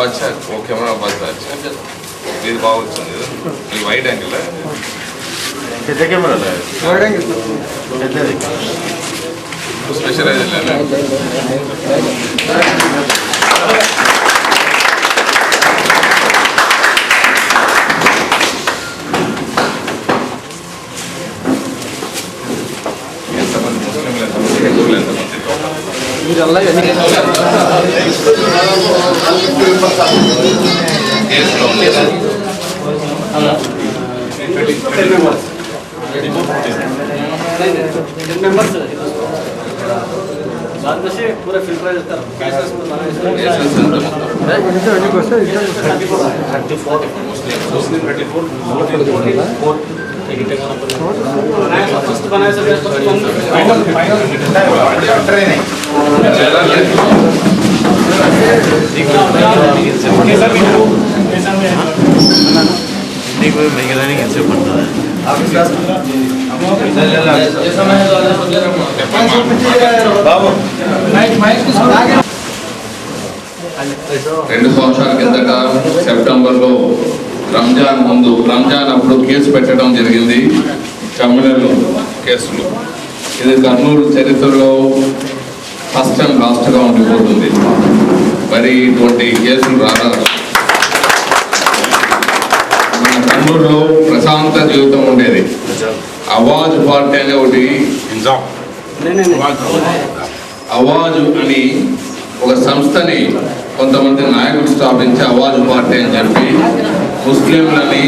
अच्छा वो कैमरा बस अच्छा ఇది బాగుంది ఇది వైడ్ యాంగిల్ పెద్ద కెమెరా వైడ్ యాంగిల్ పెద్దది స్పెషలైజ్ లేదు पूरा फिल्टर రెండు సంవత్సరాల కిందట సెప్టెంబర్లో రంజాన్ ముందు అప్పుడు కేసు పెట్టడం జరిగింది. కమ్యూనల్ కేసులు ఇది కర్నూలు చరిత్రలో ఫస్ట్ టైం లాస్ట్గా ఉండిపోతుంది. మరి ఇటువంటి కేసులు రారాదు. మన కర్నూలులో ప్రశాంత జీవితం ఉండేది. అవాజ్ పార్టీ అనే ఒకటి అవాజ్ అని ఒక సంస్థని కొంతమంది నాయకులు స్థాపించి అవాజ్ పార్టీ అని చెప్పి ముస్లింలని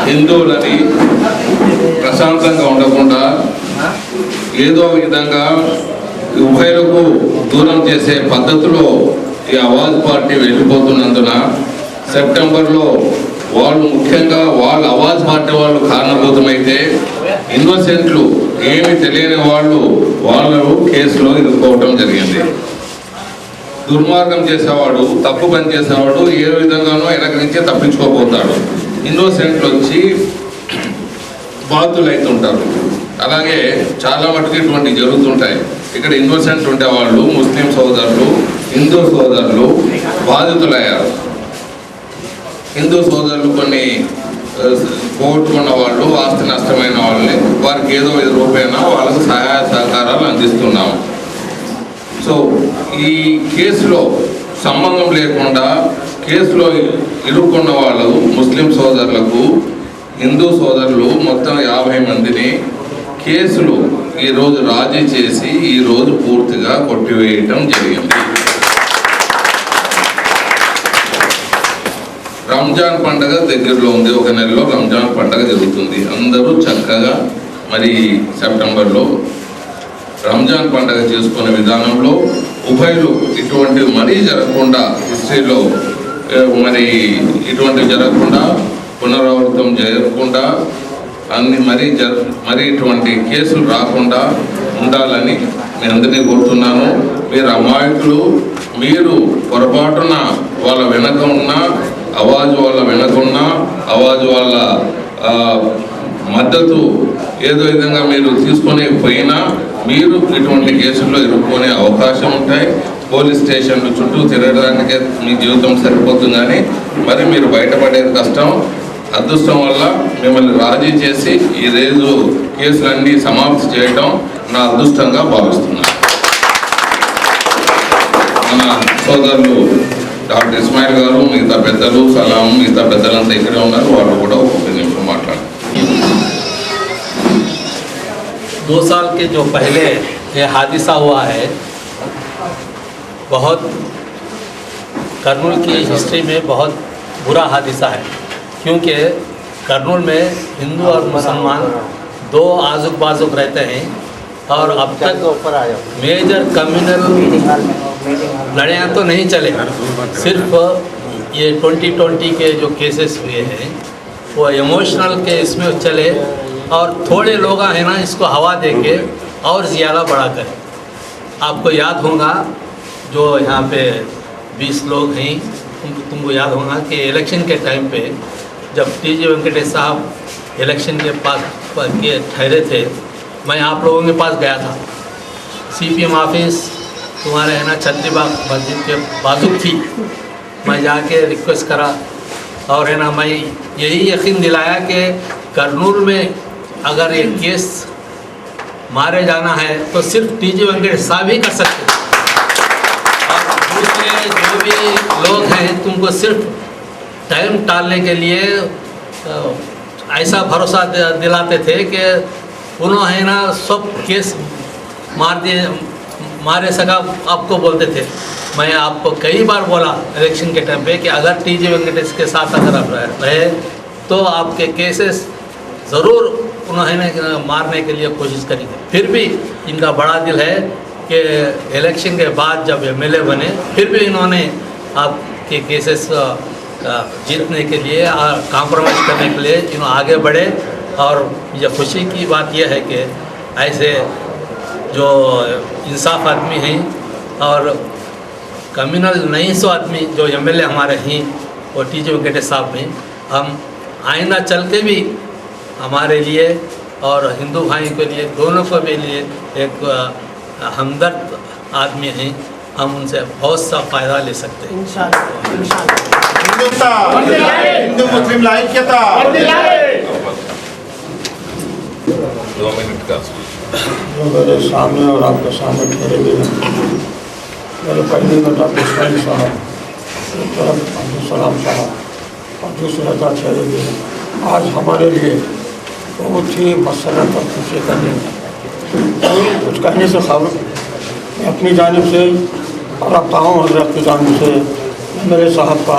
హిందువులని ప్రశాంతంగా ఉండకుండా ఏదో విధంగా ఉభయులకు దూరం చేసే పద్ధతిలో ఈ అవాజ్ పార్టీ వెళ్ళిపోతున్నందున సెప్టెంబర్లో వాళ్ళు ముఖ్యంగా వాళ్ళు అవాజ్ పార్టీ వాళ్ళు కారణభూతమైతే ఇన్నోసెంట్లు ఏమి తెలియని వాళ్ళు కేసులో ఇరుక్కోవటం జరిగింది. దుర్మార్గం చేసేవాడు తప్పు పని చేసేవాడు ఏ విధంగానో వెనక నుంచే తప్పించుకోపోతాడు. ఇన్నోసెంట్లు వచ్చి బాధితులు అవుతుంటారు. అలాగే చాలా మటుకు ఇటువంటి జరుగుతుంటాయి. ఇక్కడ ఇన్నోసెంట్ ఉండేవాళ్ళు ముస్లిం సోదరులు హిందూ సోదరులు బాధితులయ్యారు. హిందూ సోదరులు కొన్ని పోగొట్టుకున్న వాళ్ళు ఆస్తి నష్టమైన వాళ్ళని వారికి ఏదో విధ రూపేణా వాళ్ళకు సహాయ సహకారాలు అందిస్తున్నాము. సో ఈ కేసులో సంబంధం లేకుండా కేసులో ఇరుక్కున్న వాళ్ళు ముస్లిం సోదరులకు హిందూ సోదరులు మొత్తం 50 మందిని కేసులు ఈరోజు రాజీ చేసి ఈరోజు పూర్తిగా కొట్టివేయటం జరిగింది. రంజాన్ పండుగ దగ్గరలో ఉంది. ఒక నెలలో రంజాన్ పండుగ జరుగుతుంది. అందరూ చక్కగా మరి సెప్టెంబర్లో రంజాన్ పండుగ చేసుకునే విధానంలో ఉభయులు ఇటువంటి మరీ జరగకుండా హిస్టరీలో మరి ఇటువంటివి జరగకుండా పునరావృతం జరగకుండా అన్ని మరి ఇటువంటి కేసులు రాకుండా ఉండాలని మీ అందరినీ కోరుతున్నాను. మీరు అమాయకులు, మీరు పొరపాటున వాళ్ళ వెనక ఉన్న అవాజ్ వాళ్ళ వెనకున్న అవాజ్ వాళ్ళ మద్దతు ఏదో విధంగా మీరు తీసుకొని పోయినా మీరు ఇటువంటి కేసుల్లో ఇరుక్కునే అవకాశం ఉంటాయి. పోలీస్ స్టేషన్లు చుట్టూ తిరగడానికే మీ జీవితం సరిపోతుంది. కానీ మరి మీరు బయటపడేది కష్టం. అదృష్టం వల్ల మిమ్మల్ని రాజీ చేసి ఈరోజు కేసులన్నీ సమాప్తి చేయడం నా అదృష్టంగా భావిస్తున్నాను. మన సోదరులు డాక్టర్ ఇస్మాయిల్ గారు, మిగతా పెద్దలు, సలాం, మిగతా పెద్దలంతా ఇక్కడే ఉన్నారు. వాళ్ళు కూడా ఒక నిమిషం మాట్లాడారు. 2 साल के जो पहले ये हादसा हुआ है, बहुत कर्नूल की हिस्ट्री में बहुत बुरा हादसा है, क्योंकि कर्नूल में हिंदू और मुसलमान दो आजुक बाजुक रहते हैं और अब तक मेजर कम्युनल लड़ाइयाँ तो नहीं चले। सिर्फ ये 2020 के जो केसेस हुए हैं वो इमोशनल के इसमें चले और थोड़े लोग हैं ना इसको हवा देके और ज़्यादा बढ़ा कर। आपको याद होगा जो यहाँ पे 20 लोग हैं, तुमको याद होगा कि इलेक्शन के टाइम पे जब टी.जी. वेंकटेश साहब इलेक्शन के पास के ठहरे थे, मैं आप लोगों के पास गया था। CPM ऑफिस तुम्हारे है ना छत्रीबाग मस्जिद के बाजू थी। मैं जाके रिक्वेस्ट करा और है ना मैं यही यकीन दिलाया कि कर्नूल में अगर ये केस मारे जाना है तो सिर्फ टी.जी. वेंकटेश साहब ही कर सकते हैं। और दूसरे जो भी लोग हैं तुमको सिर्फ टाइम टालने के लिए ऐसा भरोसा दिलाते थे कि उन्होंने ना सब केस मारे सका आपको बोलते थे। मैं आपको कई बार बोला इलेक्शन के टाइम पे कि अगर टी.जी. वेंकटेश के साथ अगर आप रहे तो आपके केसेस ज़रूर उन्होंने मारने के लिए कोशिश करी। फिर भी इनका बड़ा दिल है कि इलेक्शन के बाद जब MLA बने फिर भी इन्होंने आपके केसेस जीतने के लिए और कॉम्प्रोमाइज़ करने के लिए इन्होंने आगे बढ़े। और मुझे खुशी की बात यह है कि ऐसे जो इंसाफ आदमी हैं और कम्युनल नहीं सो आदमी जो MLA हमारे हैं वो टी.जी. वेंकटेश साहब हैं, हम आइंदा चल के भी हमारे लिए और हिंदू भाई के लिए दोनों को भी लिए एक हमदर्द आदमी हैं, हम उनसे बहुत सा फ़ायदा ले सकते हैं। हिंदू मुस्लिम ऐक्यता 2 मिनट का जो मेरे सामने और आपके सामने ठहरे हुए हैं, मेरे पहले में डॉक्टर इस्माइल साहब, अब्दुलसलाम साहब और दूसरे का ठहरे हुए हैं। आज हमारे लिए बहुत ही मसरत और खुशी करने कुछ कहने से खबर मैं अपनी जानिब से और रखता हूँ हजरत की जानिब से मेरे साहब का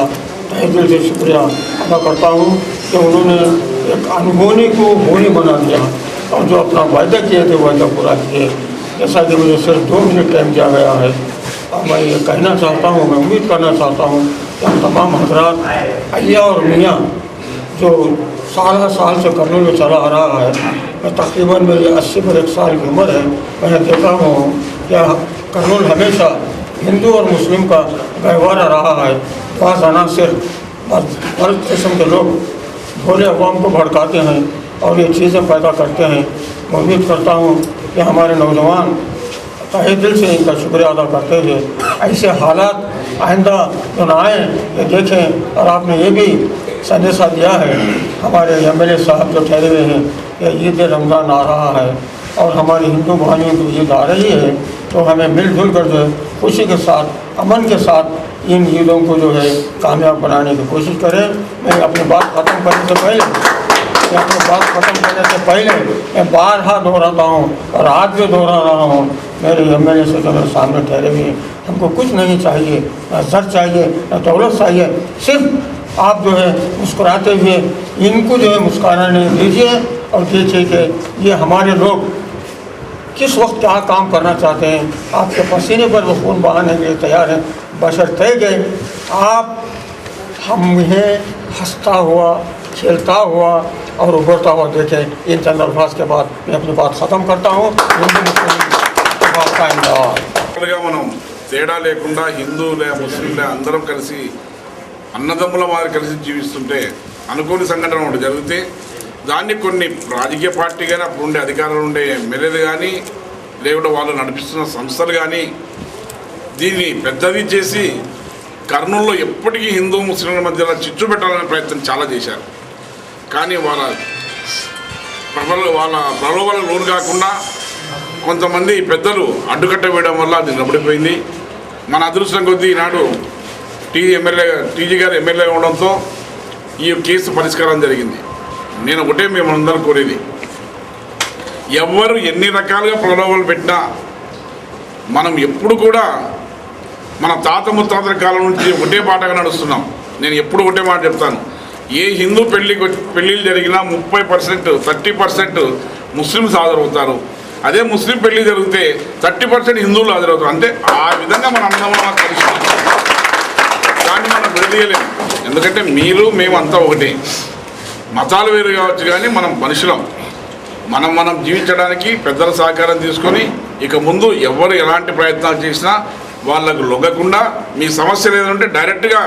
तहे दिल से शुक्रिया अदा करता हूँ कि उन्होंने एक अनहोनी को होनी बना दिया और जो अपना वायदा किए थे वायदा पूरा किए। जैसा कि मुझे सिर्फ 2 मिनट टाइम दिया गया है और मैं ये कहना चाहता हूँ, मैं उम्मीद करना चाहता हूँ कि हम तमाम हजरात अय्या और मियाँ जो साल से कर्नूल में चला आ रहा है, मैं तकरीबन मेरी 80 पर 1 साल की उम्र है, मैंने देखा हूँ कि कर्नूल हमेशा हिंदू और मुस्लिम का गहवारा रहा है। वहाँ जाना सिर्फ हर किस्म के लोग भोले अवाम को भड़काते हैं और ये चीज़ें पैदा करते हैं। मैं उम्मीद करता हूँ कि हमारे नौजवान तहे दिल से इनका शुक्रिया अदा करते हुए ऐसे हालात आइंदा जो न आए ये देखें। और आपने ये भी संदेशा दिया है हमारे MLA साहब जो ठहरे हुए हैं कि ईद रमज़ान आ रहा है और हमारे हिंदू भाइयों की ईद आ रही है, तो हमें मिलजुल कर जो है खुशी के साथ अमन के साथ इन ईदों को जो है कामयाब बनाने की कोशिश करें। मैं अपनी बात ख़त्म करने से पहले मैं बारहा दोहराता हूँ और आज भी दोहरा रहा हूँ, मेरे MLA से जो मेरे सामने ठहरे हुए हमको कुछ नहीं चाहिए, न सर चाहिए न दौलत चाहिए, सिर्फ आप जो है मुस्कुराते हुए इनको जो है मुस्कुराने दीजिए और देखिए कि ये हमारे लोग किस वक्त क्या काम करना चाहते हैं। आपके पसीने पर वो खून बहाने के लिए तैयार हैं, बशर्ते कि आप हमें हंसता हुआ खेलता हुआ और उभरता हुआ देखें। इन चंद अल्फाज के बाद मैं अपनी बात ख़त्म करता हूँ। మనం తేడా లేకుండా హిందువులే ముస్లింలే అందరం కలిసి అన్నదమ్ముల మాదిరి కలిసి జీవిస్తుంటే అనుకోని సంఘటన ఒకటి జరిగితే దాన్ని కొన్ని రాజకీయ పార్టీ కానీ అప్పుడు ఉండే అధికారులు ఉండే MLAలు కానీ లేకుంటే వాళ్ళు నడిపిస్తున్న సంస్థలు కానీ దీన్ని పెద్దది చేసి కర్నూలులో ఎప్పటికీ హిందూ ముస్లింల మధ్యలో చిచ్చు పెట్టాలనే ప్రయత్నం చాలా చేశారు. కానీ వాళ్ళ ప్రలోభాలకు లోను కాకుండా కొంతమంది పెద్దలు అడ్డుకట్ట వేయడం వల్ల అది నిలబడిపోయింది. మన అదృష్టం కొద్దీ ఈనాడు టీజీ గారు ఎమ్మెల్యే ఉండడంతో ఈ కేసు పరిష్కారం జరిగింది. నేను ఒకటే మేమందరం కోరేది, ఎవరు ఎన్ని రకాలుగా ప్రలోభాలు పెట్టినా మనం ఎప్పుడు కూడా మన తాత ముత్తాతల కాలం నుంచి ఒకటే పాటగా నడుస్తున్నాం. నేను ఎప్పుడు ఒకటే మాట చెప్తాను, ఏ హిందూ పెళ్ళిళ్ళు జరిగినా 30% 30% ముస్లిమ్స్ హాజరవుతారు. అదే ముస్లిం పెళ్లి జరిగితే 30% హిందువులు హాజరవుతారు. అంటే ఆ విధంగా మన అన్నదమ్ములు కలిసి దాన్ని మనం విడదీయలేము. ఎందుకంటే మీరు మేము అంతా ఒకటే. మతాలు వేరు కావచ్చు కానీ మనం మనుషులం. మనం జీవించడానికి పెద్దల సహకారం తీసుకొని ఇక ముందు ఎవరు ఎలాంటి ప్రయత్నాలు చేసినా వాళ్ళకు లొంగకుండా మీ సమస్యలు ఏదంటే డైరెక్ట్గా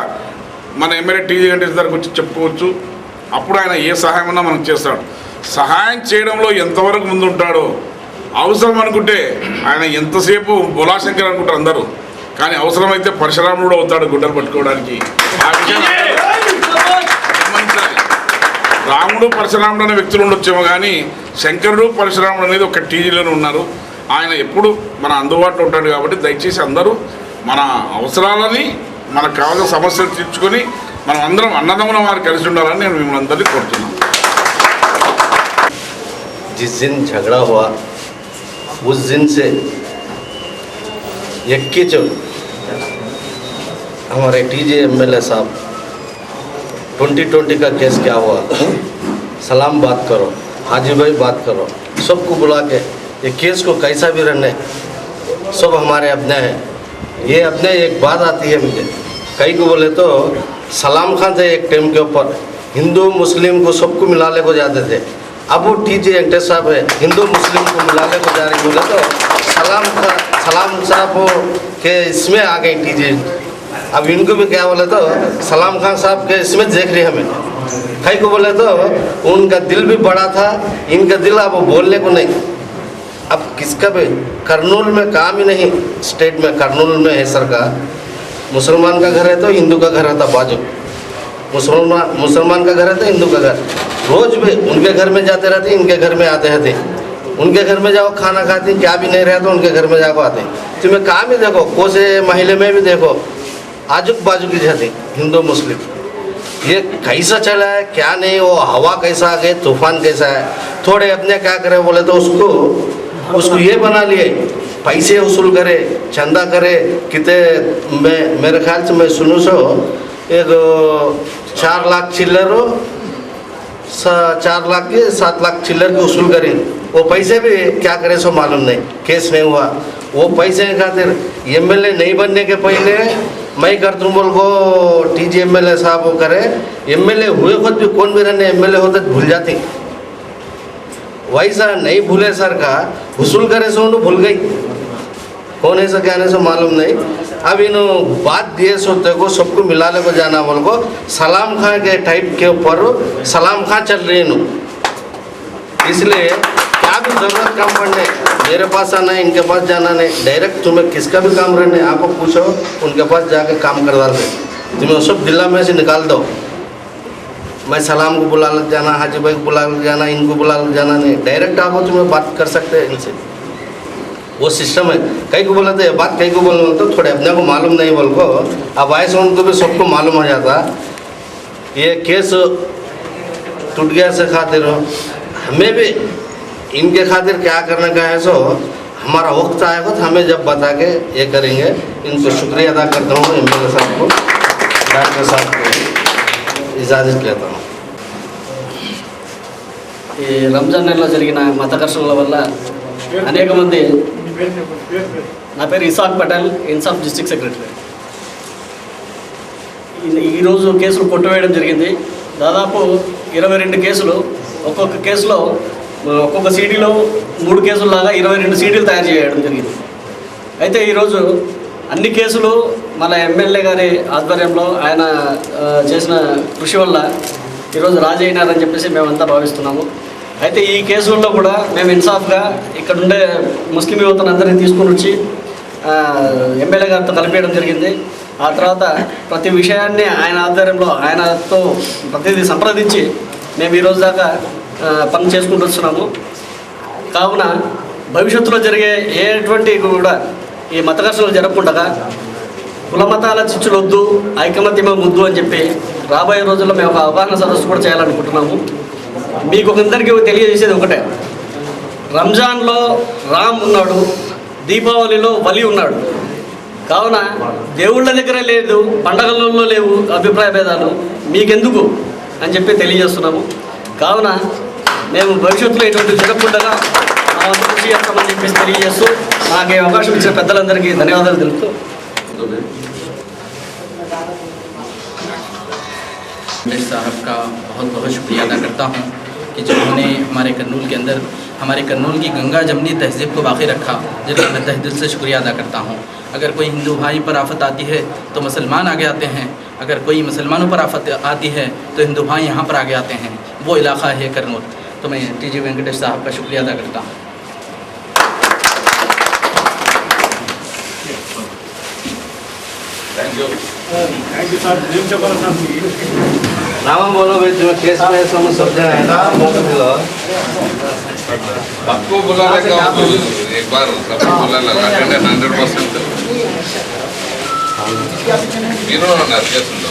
మన ఎమ్మెల్యే టీజీ వెంకటేశ్వర దగ్గరకు వచ్చి చెప్పుకోవచ్చు. అప్పుడు ఆయన ఏ సహాయం ఉన్నా మనకు చేస్తాడు. సహాయం చేయడంలో ఎంతవరకు ముందు ఉంటాడో, అవసరం అనుకుంటే ఆయన ఎంతసేపు బొలాశంకర్ అనుకుంటారు అందరూ, కానీ అవసరమైతే పరశురాముడు అవుతాడు గుడ్డలు పట్టుకోవడానికి. ఆ విషయం గమనించాలి. రాముడు పరశురాముడు అనే వ్యక్తులు ఉండొచ్చేమో కానీ శంకరుడు పరశురాముడు అనేది ఒక టీజీలోనే ఉన్నారు. ఆయన ఎప్పుడు మన అందుబాటులో ఉంటాడు. కాబట్టి దయచేసి అందరూ మన అవసరాలని, మనకు కావాల్సిన సమస్యలు తీర్చుకొని మనం అందరం అన్నదమ్ముల వారు కలిసి ఉండాలని నేను మిమ్మల్ని అందరినీ కోరుతున్నాను. जिस दिन झगड़ा हुआ उस दिन से यक्कीच हमारे टीजे एमएलए साहब 2020 का केस क्या हुआ, सलाम बात करो, हाजी भाई बात करो, सबको बुला के ये केस को कैसा भी रहने सब हमारे अपने हैं. ये अपने एक बात आती है मुझे, कई को बोले तो सलाम खान थे एक टाइम के ऊपर, हिंदू मुस्लिम को सबको मिलाने को जाते थे. अब वो टीजे वेंकटेश साहब है, हिंदू मुस्लिम को मिलाने को जा रहे बोले तो सलाम साहब के इसमें आ गई टीजे. अब इनको भी क्या बोले तो सलाम खान साहब के इसमें देख रही हमें. कई को बोले तो उनका दिल भी बड़ा था, इनका दिल अब बोलने को नहीं. अब किसका भी करनूल में काम ही नहीं, स्टेट में करनूल में है सरकार, मुसलमान का घर है तो हिंदू का घर रहता बाजू, मुसलमान का घर है तो हिंदू का घर. रोज भी उनके घर में जाते रहते, इनके घर में आते रहते. उनके घर में जाओ खाना खाते, क्या भी नहीं रहे तो उनके घर में जाकर आते. तुम्हें काम ही देखो, कोसे महीने में भी देखो आजू बाजू की जाती हिंदू मुस्लिम. ये कैसा चला है क्या नहीं, वो हवा कैसा आ गई, तूफान कैसा है. थोड़े अपने क्या करे बोले तो उसको ये बना लिए, पैसे वसूल करे, चंदा करे. कितने मेरे ख्याल से मैं सुनूँ सो एक 4 लाख चिल्लर 4 लाख के 7 लाख चिल्लर की वसूल करें. वो पैसे भी क्या करे सो मालूम नहीं, केस नहीं हुआ. वो पैसे के खातिर एमएलए नहीं बनने के पहले मैं कर दूँ बोल को टीजी एमएलए साहब वो करे. एमएलए हुए खुद भी कौन भी रहने एमएलए होते भूल जाते, वैसा नहीं भूले सर का वसूल करे सो उन्होंने भूल गई. कौन ऐसा क्या नहीं सो मालूम नहीं. अब इन बात दिए सोते को सबको मिलाने को जाना बोल को सलाम खां के टाइप के ऊपर सलाम खां चल रही है. इसलिए क्या भी ज़रूरत काम पड़ने मेरे पास आना है, इनके पास जाना नहीं. डायरेक्ट तुम्हें किसका भी काम रहने आपको पूछो, उनके पास जाके काम करवा दे. तुम्हें सब दिल्ला में से निकाल दो. मैं सलाम को बुला लग जाना, हाजी भाई को बुला लग जाना, इनको बुला लग जाना नहीं. डायरेक्ट आपको तुम्हें बात कर सकते हैं इनसे, वो सिस्टम है. कई को बोला तो ये बात कई को बोलना तो थोड़े अपने को मालूम नहीं बोल को अब आए उनको भी सबको मालूम हो जाता. ये केस टूट गया से खातिर हमें भी इनके खातिर क्या करने का है सो हमारा वक्त आएगा तो हमें जब बता के ये करेंगे. इनको शुक्रिया अदा करता हूँ, एमएलए साहब को, डॉक्टर साहब को इजाज़त लेता हूँ. ఈ రంజాన్ నెలలో జరిగిన మత ఘర్షణల వల్ల అనేక మంది, నా పేరు ఇసాక్ పటేల్, ఇన్సాఫ్ డిస్ట్రిక్ట్ సెక్రటరీ. ఈరోజు కేసులు కొట్టివేయడం జరిగింది. దాదాపు 22 కేసులు, ఒక్కొక్క కేసులో ఒక్కొక్క సీడీలో 3 కేసుల్లాగా 22 సీడీలు తయారు చేయడం జరిగింది. అయితే ఈరోజు అన్ని కేసులు మన ఎమ్మెల్యే గారి ఆధ్వర్యంలో ఆయన చేసిన కృషి వల్ల ఈరోజు రాజీ అయినారని చెప్పేసి మేమంతా భావిస్తున్నాము. అయితే ఈ కేసుల్లో కూడా మేము ఇన్సాఫ్గా ఇక్కడ ఉండే ముస్లిం యువతను అందరినీ తీసుకుని వచ్చి ఎమ్మెల్యే గారితో కలిపేయడం జరిగింది. ఆ తర్వాత ప్రతి విషయాన్ని ఆయన ఆధ్వర్యంలో ఆయనతో ప్రతిదీ సంప్రదించి మేము ఈరోజు దాకా పని చేసుకుంటూ వస్తున్నాము. కావున భవిష్యత్తులో జరిగే ఎటువంటి కూడా ఈ మత ఘర్షణలు జరగకుండా కుల మతాల చిచ్చులు వద్దు, ఐకమత్యమే ముద్దు అని చెప్పి రాబోయే రోజుల్లో మేము ఒక అవగాహన సదస్సు కూడా చేయాలనుకుంటున్నాము. మీకు అందరికీ తెలియజేసేది ఒకటే, రంజాన్లో రామ్ ఉన్నాడు, దీపావళిలో బలి ఉన్నాడు. కావున దేవుళ్ళ దగ్గర లేదు, పండగలలో లేవు అభిప్రాయ భేదాలు, మీకెందుకు అని చెప్పి తెలియజేస్తున్నాము. కావున మేము భవిష్యత్తులో ఎటువంటి జరగకుండా మా వంతు కృషి చేస్తామని చెప్పేసి తెలియజేస్తూ నాకు ఈ అవకాశం ఇచ్చిన పెద్దలందరికీ ధన్యవాదాలు తెలుపుతూ मिर्ज़ साहब का बहुत बहुत शुक्रिया अदा करता हूँ कि जिन्होंने हमारे कर्नूल के अंदर हमारे कर्नूल की गंगा जमनी तहज़ीब को बाकी रखा, जिसका मैं तहे दिल से शुक्रिया अदा करता हूँ। अगर कोई हिंदू भाई पर आफत आती है तो मुसलमान आगे आते हैं, अगर कोई मुसलमानों पर आफत आती है तो हिंदू भाई यहाँ पर आगे आते हैं। वो इलाका है कर्नूल। तो मैं टी.जी. वेंकटेश साहब का शुक्रिया अदा करता हूँ। Thank you. नाम बोलो भाई, तुम्हें केस में समझ सब जगह है ना, मौका मिला। आपको बुलाने का एक बार सबको बुला लगा 100%। మీరు నా కేసులో